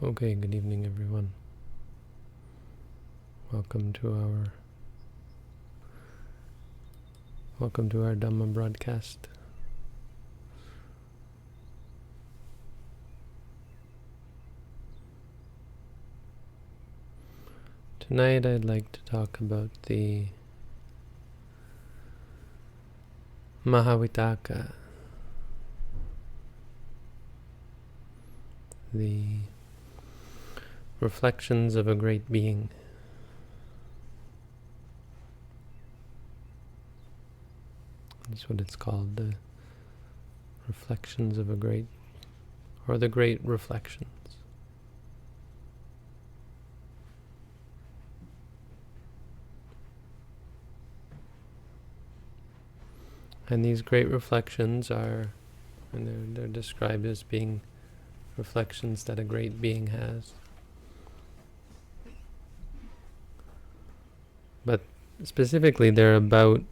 Okay, good evening everyone. Welcome to our Dhamma broadcast. Tonight I'd like to talk about the Mahavitaka, the reflections of a great being. That's what it's called, the reflections of a great, or the great reflections. And these great reflections are, and they're described as being reflections that a great being has. But specifically they're about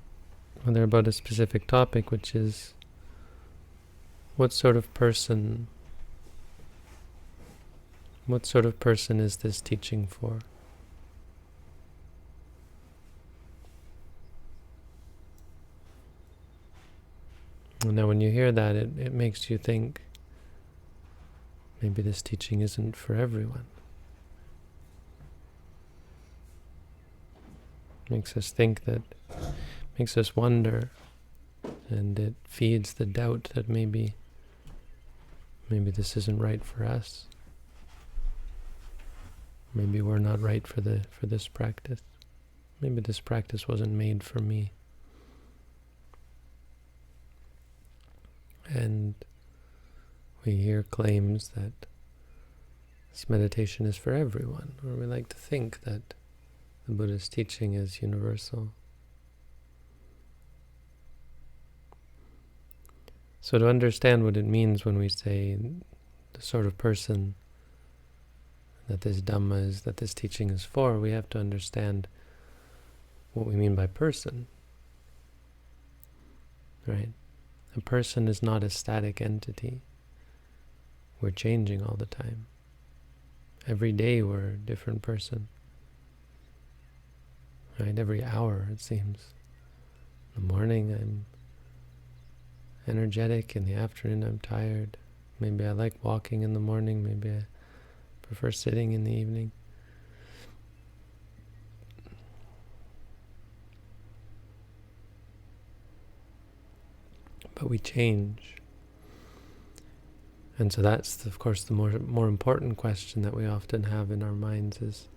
a specific topic, which is what sort of person is this teaching for? And now when you hear that, it makes you think, maybe this teaching isn't for everyone. Makes us think that, makes us wonder, and it feeds the doubt that maybe this isn't right for us. Maybe we're not right for this practice. Maybe this practice wasn't made for me. And we hear claims that this meditation is for everyone, or we like to think that the Buddha's teaching is universal. So to understand what it means when we say the sort of person that this Dhamma is, that this teaching is for, we have to understand what we mean by person. Right? A person is not a static entity. We're changing all the time. Every day we're a different person. Right? Every hour, it seems. In the morning I'm energetic, in the afternoon I'm tired. Maybe I like walking in the morning, maybe I prefer sitting in the evening. But we change. And so that's, of course, the more important question that we often have in our minds is,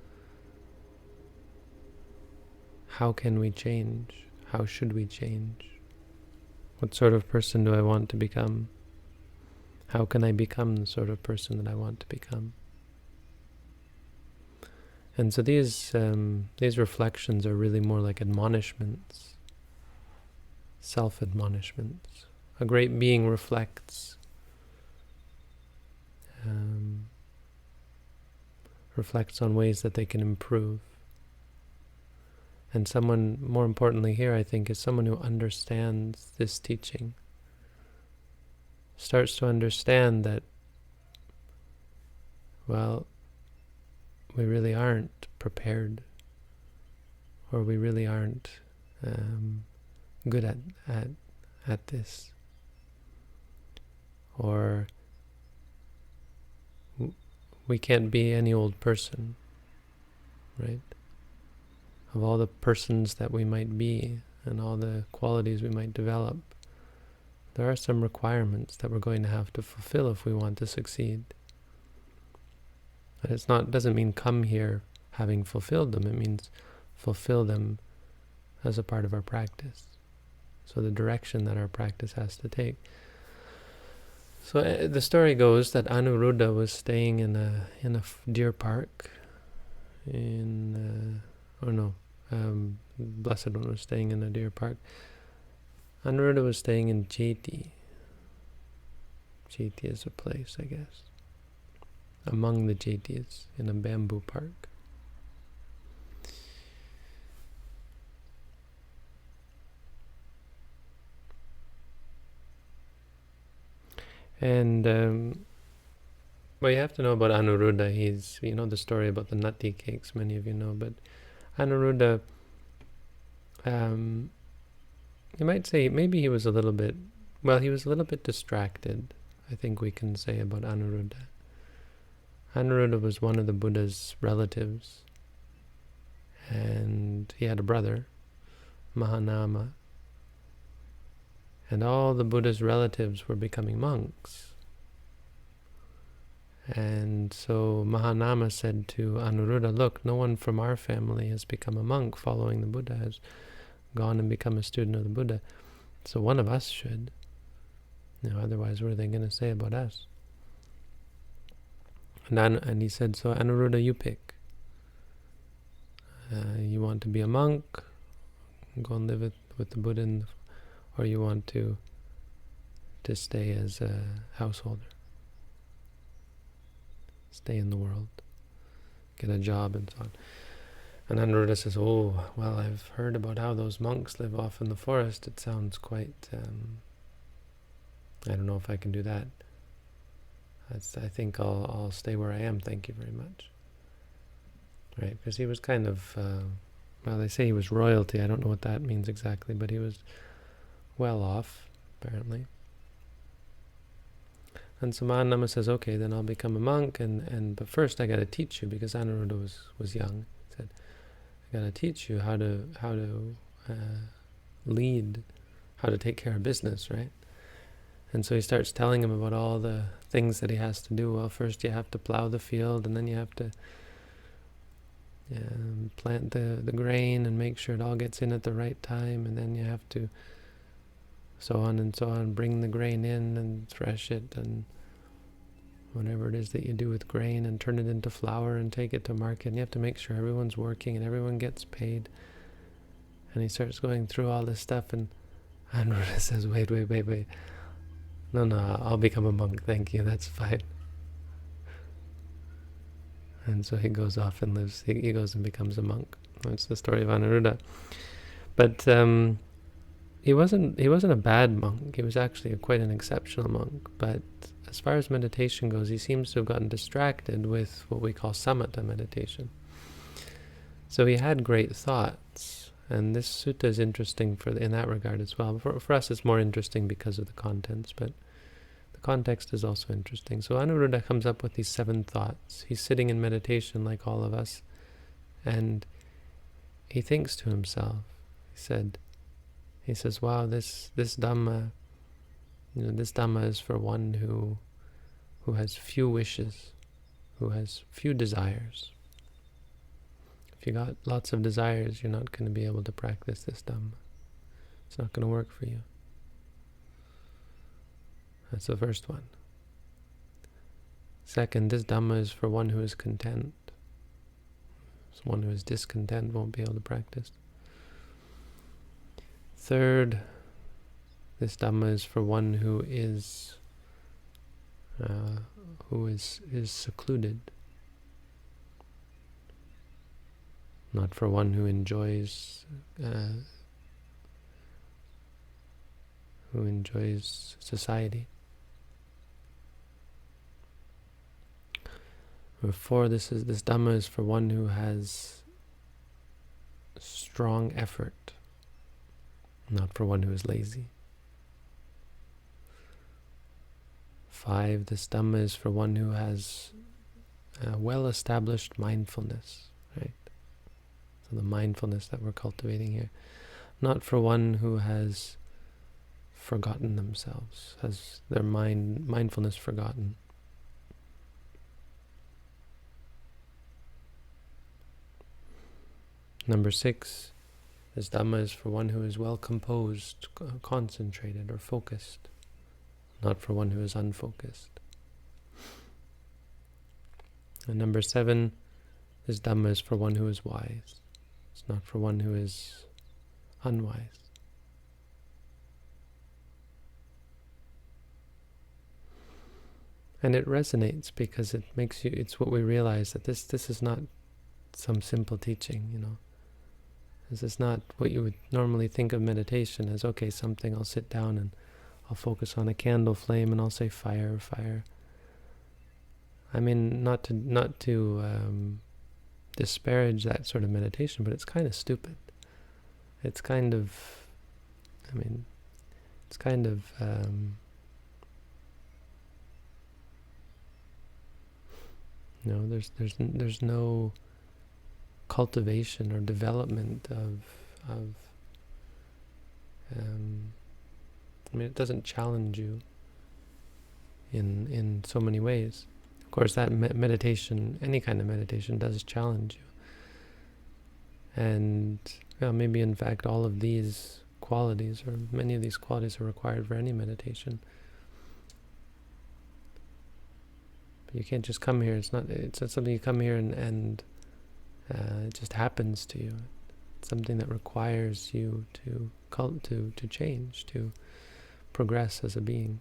how can we change? How should we change? What sort of person do I want to become? How can I become the sort of person that I want to become? And so these reflections are really more like admonishments, self-admonishments. A great being reflects on ways that they can improve. And someone, more importantly here, I think, is someone who understands this teaching, starts to understand that, well, we really aren't prepared, or we really aren't good at this, or we can't be any old person, right? Of all the persons that we might be and all the qualities we might develop, there are some requirements that we're going to have to fulfill if we want to succeed. But doesn't mean come here having fulfilled them. It means fulfill them as a part of our practice. So the direction that our practice has to take. So the story goes that Anuruddha was staying in a deer park Blessed One was staying in a deer park. Anuruddha was staying in Jeti. Jeti is a place, I guess. Among the Jetis, in a bamboo park. And Well, you have to know about Anuruddha. You know the story about the nutty cakes, many of you know, but Anuruddha, um, you might say maybe he was a little bit, he was a little bit distracted, I think we can say about Anuruddha. Anuruddha was one of the Buddha's relatives, and he had a brother, Mahanama, and all the Buddha's relatives were becoming monks. And so Mahanama said to Anuruddha, look, no one from our family has become a monk following the Buddha, has gone and become a student of the Buddha. So one of us should. Otherwise, what are they going to say about us? And he said, so Anuruddha, you pick. You want to be a monk, go and live with the Buddha, or you want to stay as a householder. Stay in the world, get a job and so on. And Anuruddha says, oh, well, I've heard about how those monks live off in the forest. It sounds quite, I don't know if I can do that. I think I'll stay where I am, thank you very much. Right, because he was kind of, they say he was royalty. I don't know what that means exactly, but he was well off, apparently. And so Mahanama says, okay, then I'll become a monk, but first I got to teach you, because Anuruddha was young. He said, I got to teach you how to lead, how to take care of business, right? And so he starts telling him about all the things that he has to do. Well, first you have to plow the field, and then you have to plant the grain and make sure it all gets in at the right time, and then you have to so on and so on, bring the grain in and thresh it and whatever it is that you do with grain, and turn it into flour and take it to market. And you have to make sure everyone's working and everyone gets paid. And he starts going through all this stuff, and Anuruddha says, wait. No, I'll become a monk, thank you, that's fine. And so he goes off and lives, he goes and becomes a monk. That's the story of Anuruddha. But he wasn't a bad monk. He was actually quite an exceptional monk. But as far as meditation goes, he seems to have gotten distracted with what we call samatha meditation. So he had great thoughts, and this sutta is interesting in that regard as well. For us, it's more interesting because of the contents, but the context is also interesting. So Anuruddha comes up with these 7 thoughts. He's sitting in meditation like all of us, and he thinks to himself. He says, wow, this Dhamma, this Dhamma is for one who has few wishes, who has few desires. If you got lots of desires, you're not going to be able to practice this Dhamma. It's not going to work for you. That's the first one. Second, this Dhamma is for one who is content. So one who is discontent won't be able to practice. Third, this Dhamma is for one who is secluded, not for one who enjoys society. Or 4, this Dhamma is for one who has strong effort, not for one who is lazy. 5, this Dhamma is for one who has well-established mindfulness, right? So the mindfulness that we're cultivating here. Not for one who has forgotten themselves, has their mindfulness forgotten. Number 6, this Dhamma is for one who is well composed, concentrated, or focused, not for one who is unfocused. And number 7, this Dhamma is for one who is wise. It's not for one who is unwise. And it resonates because it makes you, it's what we realize, that this is not some simple teaching, This is not what you would normally think of meditation as, okay, something, I'll sit down and I'll focus on a candle flame and I'll say fire, fire. I mean, not to disparage that sort of meditation, but it's kind of stupid. It's kind of, I mean, it's kind of, there's no cultivation or development of I mean, it doesn't challenge you in so many ways. Of course, that meditation, any kind of meditation, does challenge you. And maybe, in fact, all of these qualities, or many of these qualities, are required for any meditation. But you can't just come here. It's not something you come here and it just happens to you. It's something that requires you to change, to progress as a being.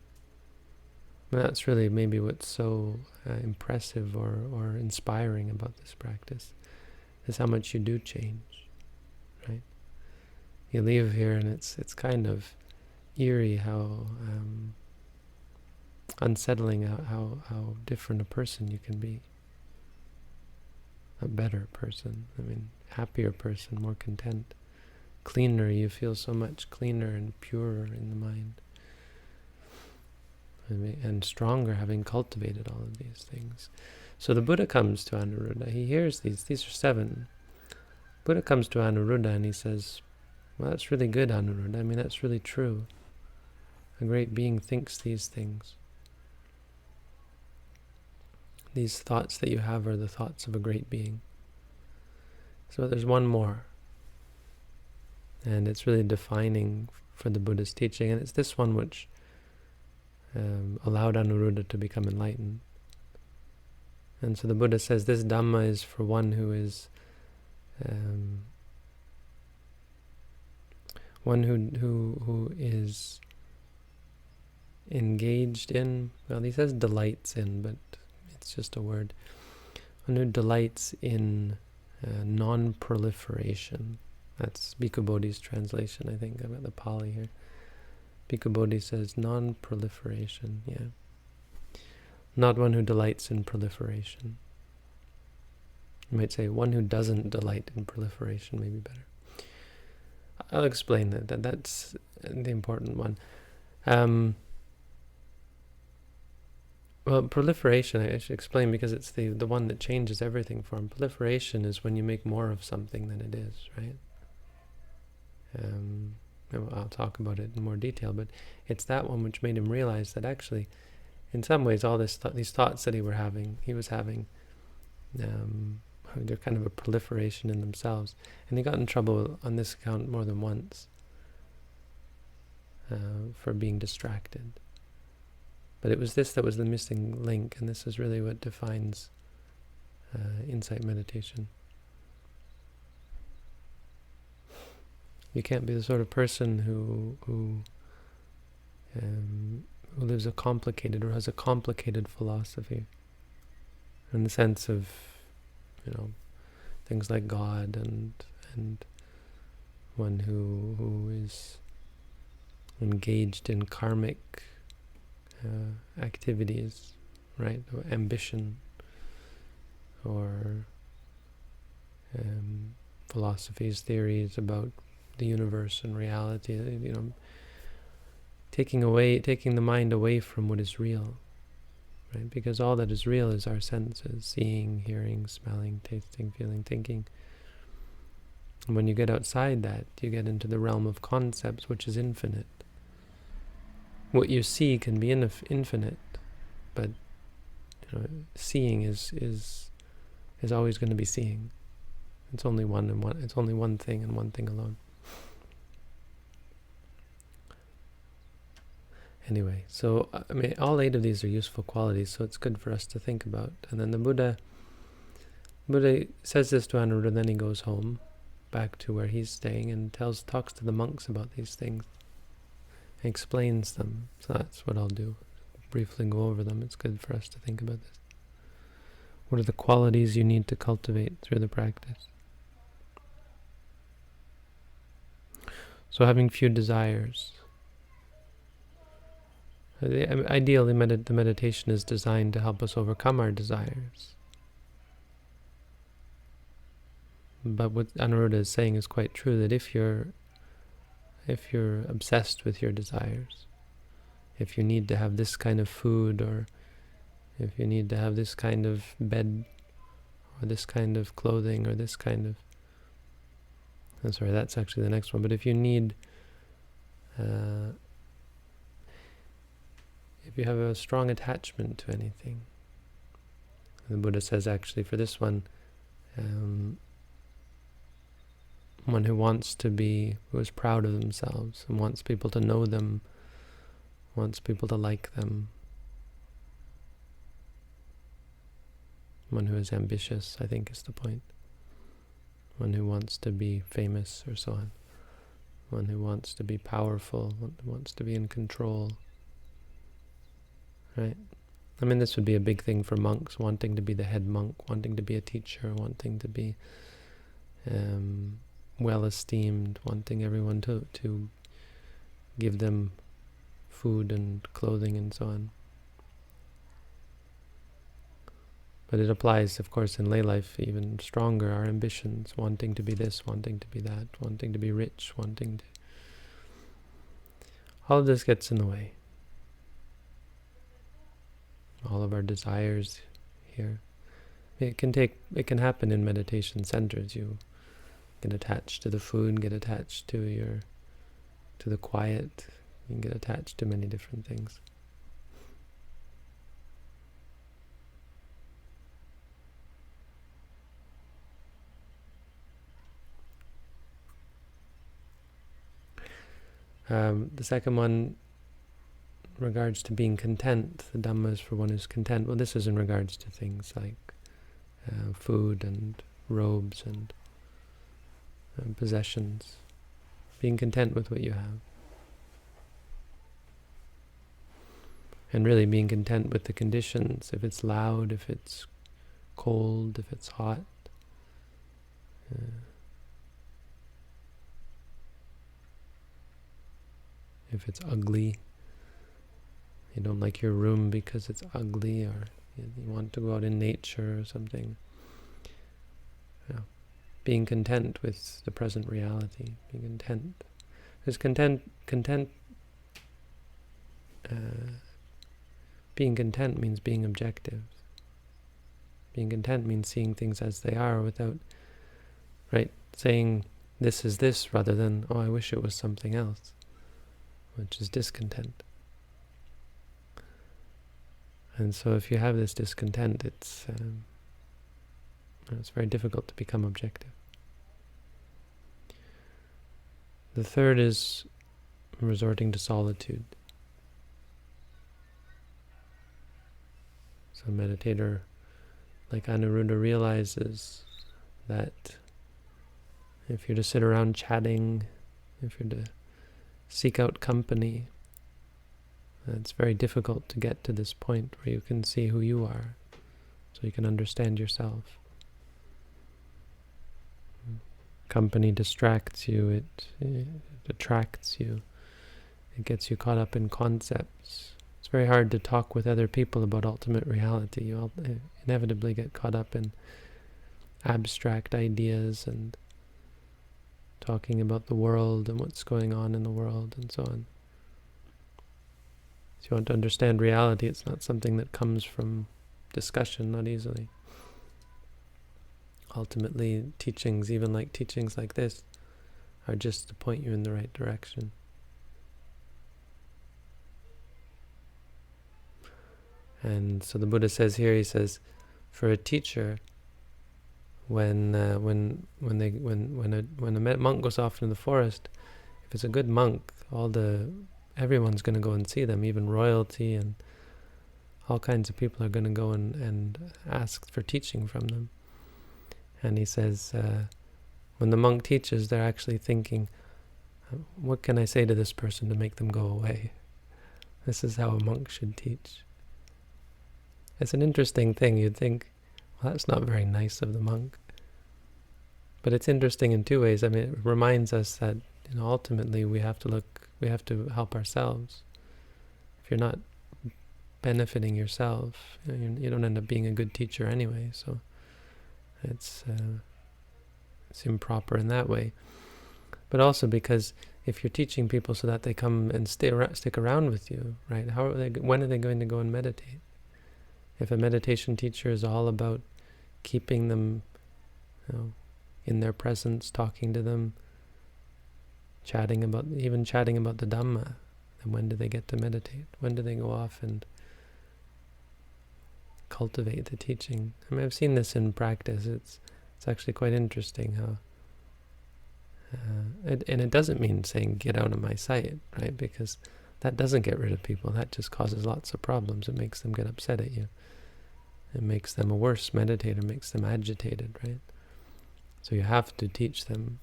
And that's really maybe what's so impressive or inspiring about this practice, is how much you do change, right? You leave here and it's kind of eerie how unsettling how different a person you can be. A better person, I mean, happier person, more content, cleaner. You feel so much cleaner and purer in the mind. And stronger, having cultivated all of these things. So the Buddha comes to Anuruddha. He hears these are 7. Buddha comes to Anuruddha and he says, well, that's really good, Anuruddha. I mean, that's really true. A great being thinks these things. These thoughts that you have are the thoughts of a great being. So there's one more. And it's really defining for the Buddha's teaching. And it's this one which allowed Anuruddha to become enlightened. And so the Buddha says this Dhamma is for one who is who is engaged in, well, he says delights in, but it's just a word. One who delights in non-proliferation. That's Bhikkhu Bodhi's translation, I think. I've got the Pali here. Bhikkhu Bodhi says non-proliferation, yeah. Not one who delights in proliferation. You might say one who doesn't delight in proliferation, maybe better. I'll explain that. That's the important one. Well, proliferation, I should explain, because it's the one that changes everything for him. Proliferation is when you make more of something than it is, right? I'll talk about it in more detail, but it's that one which made him realize that actually, in some ways, all these thoughts that he was having, they're kind of a proliferation in themselves. And he got in trouble on this account more than once for being distracted. But it was this that was the missing link, and this is really what defines insight meditation. You can't be the sort of person who lives a complicated or has a complicated philosophy, in the sense of, things like God and one who is engaged in karmic activities, right? Or ambition, or philosophies, theories about the universe and reality, taking the mind away from what is real, right? Because all that is real is our senses: seeing, hearing, smelling, tasting, feeling, thinking. And when you get outside that, you get into the realm of concepts, which is infinite. What you see can be infinite, but seeing is always going to be seeing. It's only one it's only one thing and one thing alone. Anyway, so all 8 of these are useful qualities, so it's good for us to think about. And then the Buddha says this to Anuruddha, then he goes home, back to where he's staying, and talks to the monks about these things, and explains them. So that's what I'll do. Briefly go over them. It's good for us to think about this. What are the qualities you need to cultivate through the practice? So having few desires. Ideally, the meditation is designed to help us overcome our desires. But what Anuruddha is saying is quite true, that if you're obsessed with your desires, if you need to have this kind of food, or if you need to have this kind of bed, or this kind of clothing, or this kind of... I'm sorry, that's actually the next one. But if you need... if you have a strong attachment to anything, the Buddha says actually for this one, one who wants to be, who is proud of themselves and wants people to know them, wants people to like them, one who is ambitious, I think is the point, one who wants to be famous or so on, one who wants to be powerful, one who wants to be in control, right? I mean, this would be a big thing for monks, wanting to be the head monk, wanting to be a teacher, wanting to be well-esteemed, wanting everyone to give them food and clothing and so on. But it applies, of course, in lay life even stronger, our ambitions, wanting to be this, wanting to be that, wanting to be rich, wanting to... All of this gets in the way. All of our desires here. It can happen in meditation centers. You get attached to the food, get attached to the quiet, you can get attached to many different things. The second one, in regards to being content, the Dhamma is for one who's content. Well, this is in regards to things like food and robes and possessions. Being content with what you have. And really being content with the conditions. If it's loud, if it's cold, if it's hot. If it's ugly. You don't like your room because it's ugly, or you want to go out in nature or something. Yeah. Being content with the present reality. Being content. Because being content means being objective. Being content means seeing things as they are without, right, saying this is this rather than, oh, I wish it was something else, which is discontent. And so if you have this discontent, it's very difficult to become objective. The third is resorting to solitude. So a meditator like Anuruddha realizes that if you're to sit around chatting, if you're to seek out company, it's very difficult to get to this point where you can see who you are, so you can understand yourself. Company distracts you, it attracts you, it gets you caught up in concepts. It's very hard to talk with other people about ultimate reality. You inevitably get caught up in abstract ideas and talking about the world and what's going on in the world and so on. If you want to understand reality, it's not something that comes from discussion, not easily. Ultimately, teachings, even like teachings like this, are just to point you in the right direction. And so the Buddha says here, he says, for a teacher, when a monk goes off into the forest, if it's a good monk, everyone's going to go and see them, even royalty and all kinds of people are going to go and ask for teaching from them. And he says, when the monk teaches, they're actually thinking, what can I say to this person to make them go away? This is how a monk should teach. It's an interesting thing. You'd think, well, that's not very nice of the monk. But it's interesting in two ways. I mean, it reminds us that ultimately we have to help ourselves. if you're not benefiting yourself, you don't end up being a good teacher anyway. So it's improper in that way. But also because if you're teaching people so that they come and stick around with you, right? When are they going to go and meditate? If a meditation teacher is all about keeping them, in their presence, talking to them, chatting about the Dhamma, then when do they get to meditate? When do they go off and cultivate the teaching? I mean, I've seen this in practice. It's actually quite interesting how, and it doesn't mean saying get out of my sight, right? Because that doesn't get rid of people. That just causes lots of problems. It makes them get upset at you. It makes them a worse meditator, makes them agitated, right? So you have to teach them,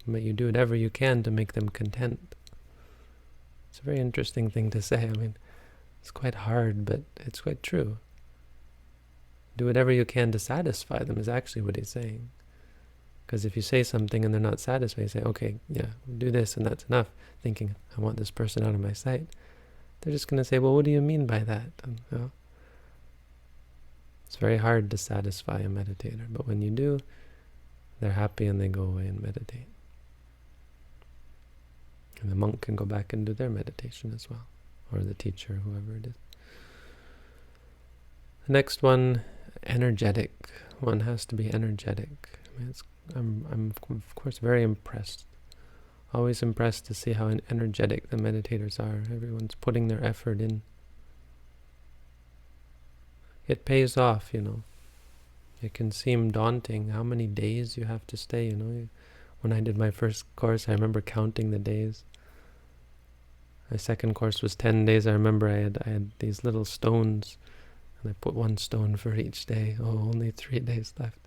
but you do whatever you can to make them content. It's a very interesting thing to say. I mean, it's quite hard, but it's quite true. Do whatever you can to satisfy them is actually what he's saying. Because if you say something and they're not satisfied, you say, okay, yeah, do this and that's enough, thinking, I want this person out of my sight. They're just going to say, well, what do you mean by that? And, it's very hard to satisfy a meditator, but when you do, they're happy and they go away and meditate. And the monk can go back and do their meditation as well, or the teacher, whoever it is. The next one, energetic. One has to be energetic. I mean, I'm of course very impressed. Always impressed to see how energetic the meditators are. Everyone's putting their effort in. It pays off, It can seem daunting how many days you have to stay, When I did my first course, I remember counting the days. My second course was 10 days. I remember I had these little stones, and I put one stone for each day. Oh, only 3 days left.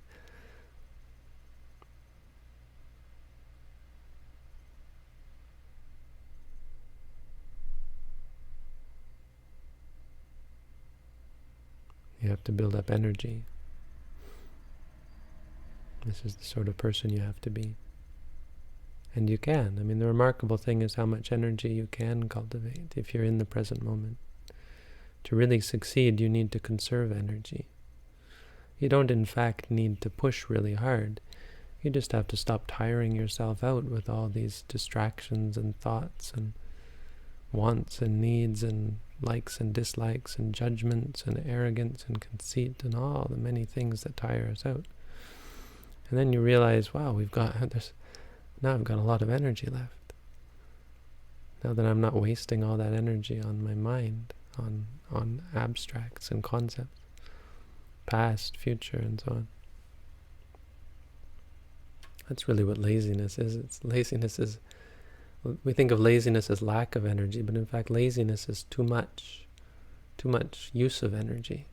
You have to build up energy. This is the sort of person you have to be. And you can. I mean, the remarkable thing is how much energy you can cultivate if you're in the present moment. To really succeed, you need to conserve energy. You don't, in fact, need to push really hard. You just have to stop tiring yourself out with all these distractions and thoughts and wants and needs and likes and dislikes and judgments and arrogance and conceit and all the many things that tire us out. And then you realize, wow, now I've got a lot of energy left. Now that I'm not wasting all that energy on my mind, on abstracts and concepts, past, future, and so on. That's really what laziness is. We think of laziness as lack of energy, but in fact laziness is too much use of energy.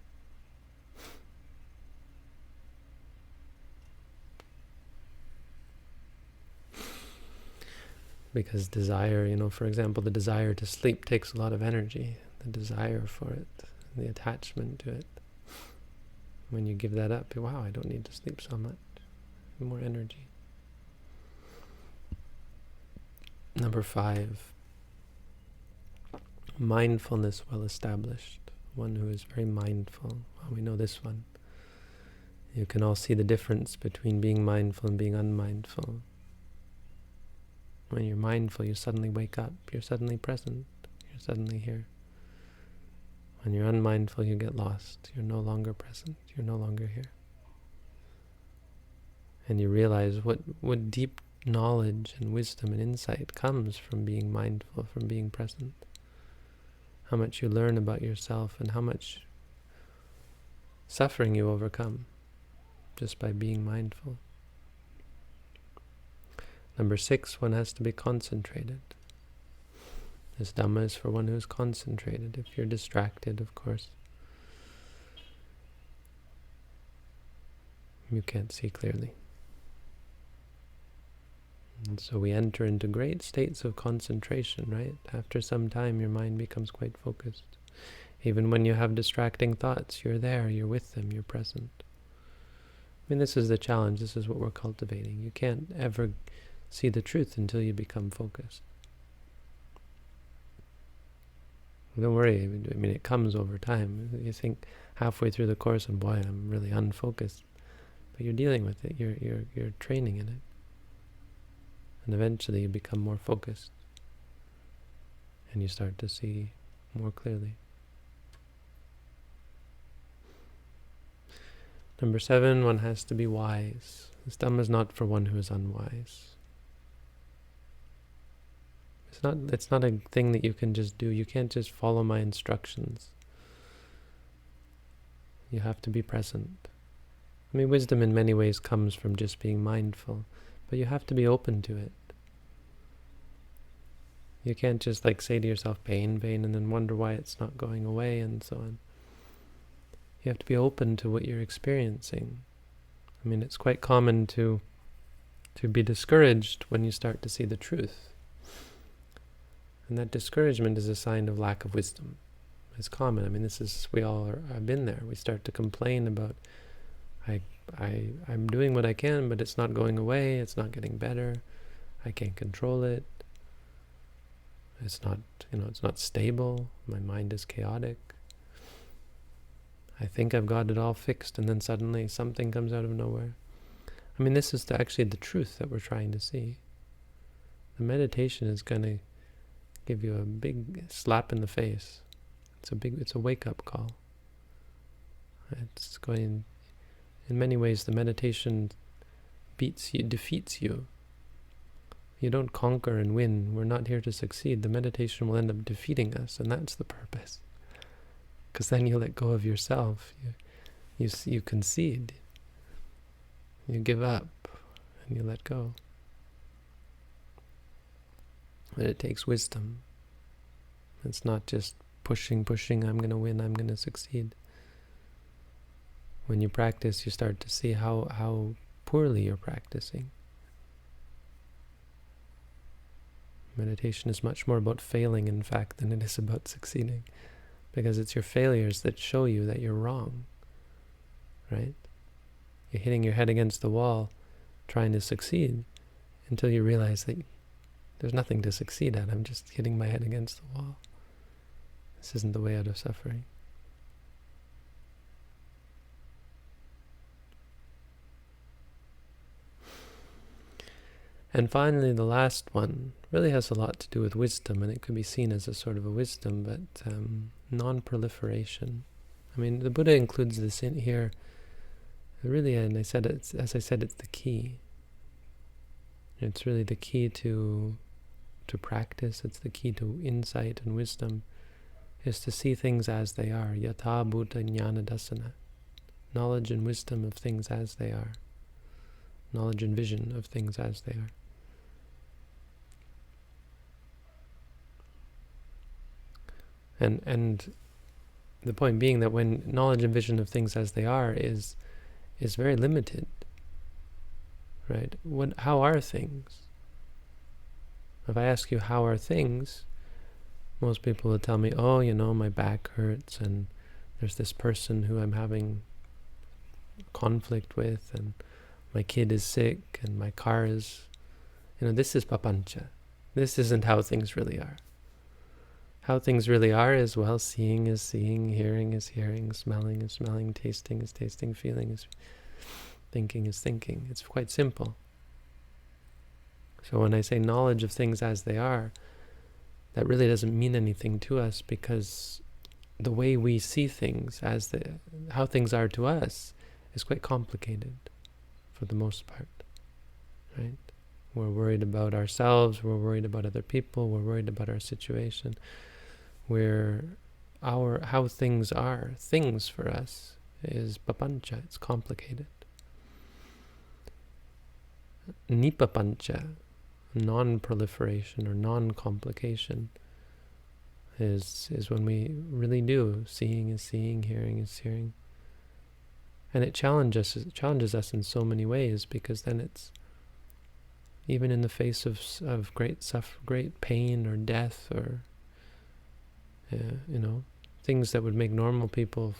Because desire, for example, the desire to sleep takes a lot of energy. The desire for it, the attachment to it. When you give that up, wow, I don't need to sleep so much. More energy. Number 5, mindfulness well established. One who is very mindful. Well, we know this one. You can all see the difference between being mindful and being unmindful. When you're mindful, you suddenly wake up. You're suddenly present. You're suddenly here. When you're unmindful, you get lost. You're no longer present. You're no longer here. And you realize what deep knowledge and wisdom and insight comes from being mindful, from being present. How much you learn about yourself and how much suffering you overcome just by being mindful. Number 6, one has to be concentrated. This Dhamma is for one who is concentrated. If you're distracted, of course, you can't see clearly. And so we enter into great states of concentration, right? After some time, your mind becomes quite focused. Even when you have distracting thoughts, you're there, you're with them, you're present. I mean, this is the challenge. This is what we're cultivating. You can't ever see the truth until you become focused. Don't worry. I mean, it comes over time. You think halfway through the course, and boy, I'm really unfocused. But you're dealing with it. You're training in it, and eventually you become more focused, and you start to see more clearly. Number 7, one has to be wise. This Dhamma is not for one who is unwise. It's not a thing that you can just do. You can't just follow my instructions. You have to be present. I mean, wisdom in many ways comes from just being mindful, but you have to be open to it. You can't just say to yourself, pain, pain, and then wonder why it's not going away, and so on. You have to be open to what you're experiencing. I mean, it's quite common to be discouraged when you start to see the truth. And that discouragement is a sign of lack of wisdom. It's common. I mean, we all have been there. We start to complain about, I'm doing what I can, but it's not going away, it's not getting better, I can't control it, it's not stable, my mind is chaotic. I think I've got it all fixed, and then suddenly something comes out of nowhere. I mean, this is actually the truth that we're trying to see. The meditation is going to give you a big slap in the face. It's a wake-up call. It's going, in many ways, the meditation defeats you. You don't conquer and win. We're not here to succeed. The meditation will end up defeating us, and that's the purpose. Because then you let go of yourself. You concede. You give up, and you let go. But it takes wisdom. It's not just pushing, I'm going to win, I'm going to succeed. When you practice, you start to see how poorly you're practicing. Meditation is much more about failing, in fact, than it is about succeeding. Because it's your failures that show you that you're wrong. Right? You're hitting your head against the wall, trying to succeed, until you realize that there's nothing to succeed at. I'm just hitting my head against the wall. This isn't the way out of suffering. And finally, the last one really has a lot to do with wisdom, and it could be seen as a sort of a wisdom, but non-proliferation. I mean, the Buddha includes this in here. Really, and as I said, it's the key. It's really the key to practice. It's the key to insight and wisdom, is to see things as they are. Yatha bhuta jnana dasana. Knowledge and wisdom of things as they are. Knowledge and vision of things as they are. And the point being that when knowledge and vision of things as they are is very limited, right? How are things? If I ask you, how are things? Most people will tell me, oh, my back hurts, and there's this person who I'm having conflict with, and my kid is sick, and my car is, this is papancha. This isn't how things really are. How things really are is, well, seeing is seeing, hearing is hearing, smelling is smelling, tasting is tasting, feeling is thinking is thinking. It's quite simple. So when I say knowledge of things as they are, that really doesn't mean anything to us, because the way we see things how things are to us is quite complicated for the most part, right? We're worried about ourselves, we're worried about other people, we're worried about our situation. How things are, things for us, is papancha, it's complicated. Nipapancha, non-proliferation or non-complication, is when we really do. Seeing is seeing, hearing is hearing. And it challenges us in so many ways, because then it's, even in the face of great pain or death, or things that would make normal people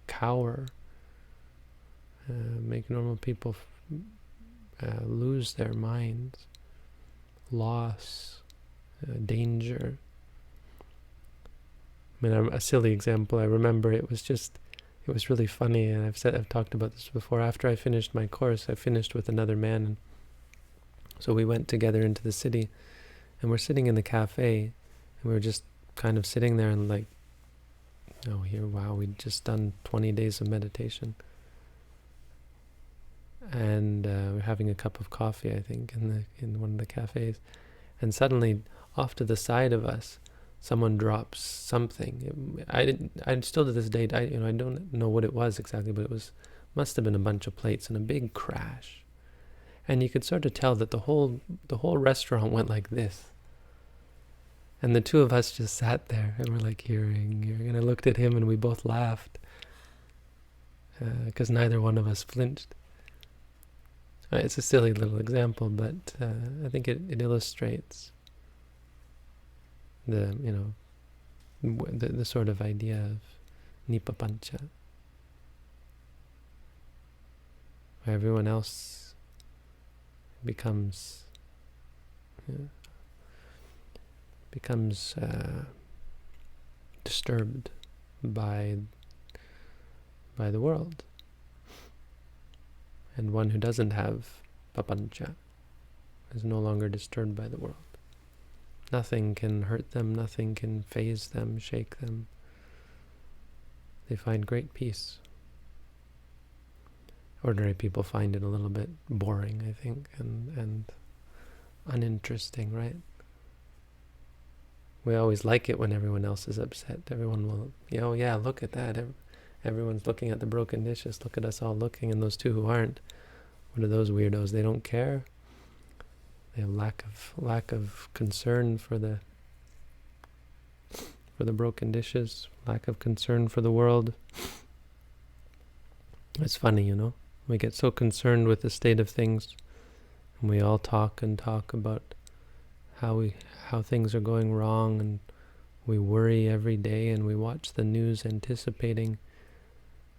cower, make normal people lose their minds, loss, danger. I mean, a silly example, I remember it was really funny, and I've talked about this before. After I finished my course, I finished with another man, and so we went together into the city, and we're sitting in the cafe, and we were just kind of sitting there and like, oh, wow, we'd just done 20 days of meditation. And we're having a cup of coffee, I think, in one of the cafes. And suddenly, off to the side of us, someone drops something. I still to this day, I don't know what it was exactly, but must have been a bunch of plates and a big crash. And you could sort of tell that the whole restaurant went like this. And the two of us just sat there and we're like hearing. And I looked at him and we both laughed because neither one of us flinched. It's a silly little example, but I think it illustrates the sort of idea of nipapancha, where everyone else becomes disturbed by the world, and one who doesn't have papancha is no longer disturbed by the world. Nothing can hurt them, nothing can faze them, shake them. They find great peace. Ordinary people find it a little bit boring, I think, and uninteresting, right? We always like it when everyone else is upset. Everyone will, oh yeah, look at that. Everyone's looking at the broken dishes. Look at us all looking. And those two who aren't, what are those weirdos? They don't care. They have lack of concern for the broken dishes. Lack of concern for the world. It's funny, We get so concerned with the state of things, and we all talk about how things are going wrong, and we worry every day, and we watch the news anticipating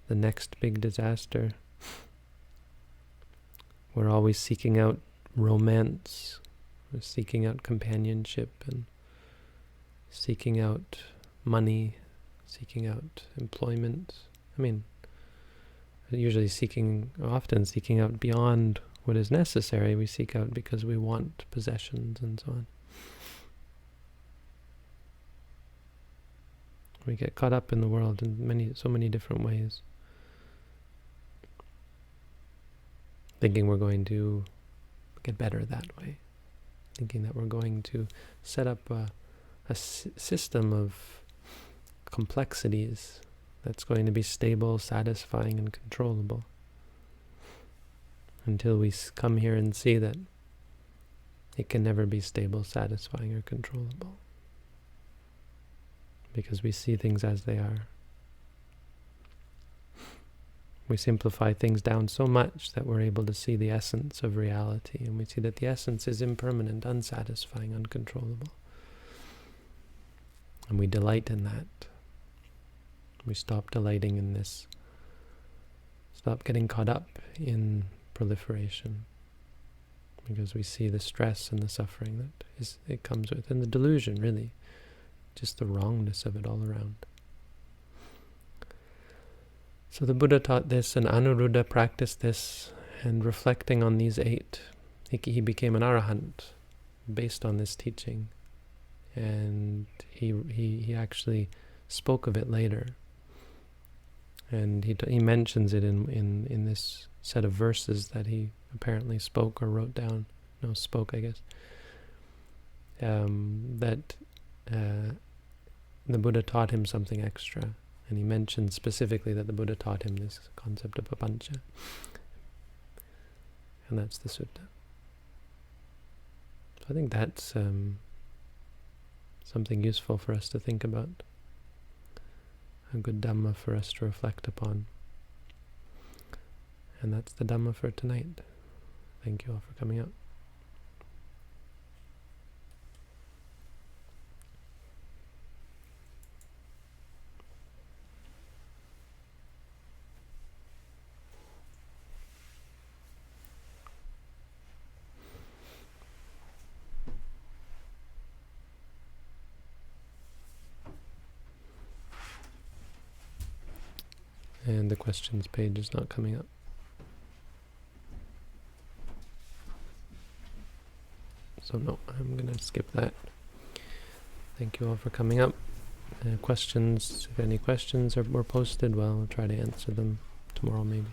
the next big disaster. We're always seeking out romance, we're seeking out companionship, and seeking out money, seeking out employment. I mean, often seeking out beyond what is necessary. We seek out because we want possessions and so on. We get caught up in the world in so many different ways, thinking we're going to get better that way, thinking that we're going to set up a system of complexities that's going to be stable, satisfying, and controllable, until we come here and see that it can never be stable, satisfying, or controllable, because we see things as they are. We simplify things down so much that we're able to see the essence of reality, and we see that the essence is impermanent, unsatisfying, uncontrollable. And we delight in that. We stop delighting in this. Stop getting caught up in proliferation, because we see the stress and the suffering that it comes with, and the delusion, really, just the wrongness of it all around. So the Buddha taught this, and Anuruddha practiced this, and reflecting on these 8, he became an arahant based on this teaching, and he actually spoke of it later, and he mentions it in this set of verses that he apparently spoke or wrote down. No, spoke, I guess. That the Buddha taught him something extra. And he mentioned specifically that the Buddha taught him this concept of papancha. And that's the sutta. So I think that's something useful for us to think about. A good Dhamma for us to reflect upon. And that's the Dhamma for tonight. Thank you all for coming out. And the questions page is not coming up. So no, I'm going to skip that. Thank you all for coming up. Questions, if any questions were posted, well, I'll try to answer them tomorrow maybe.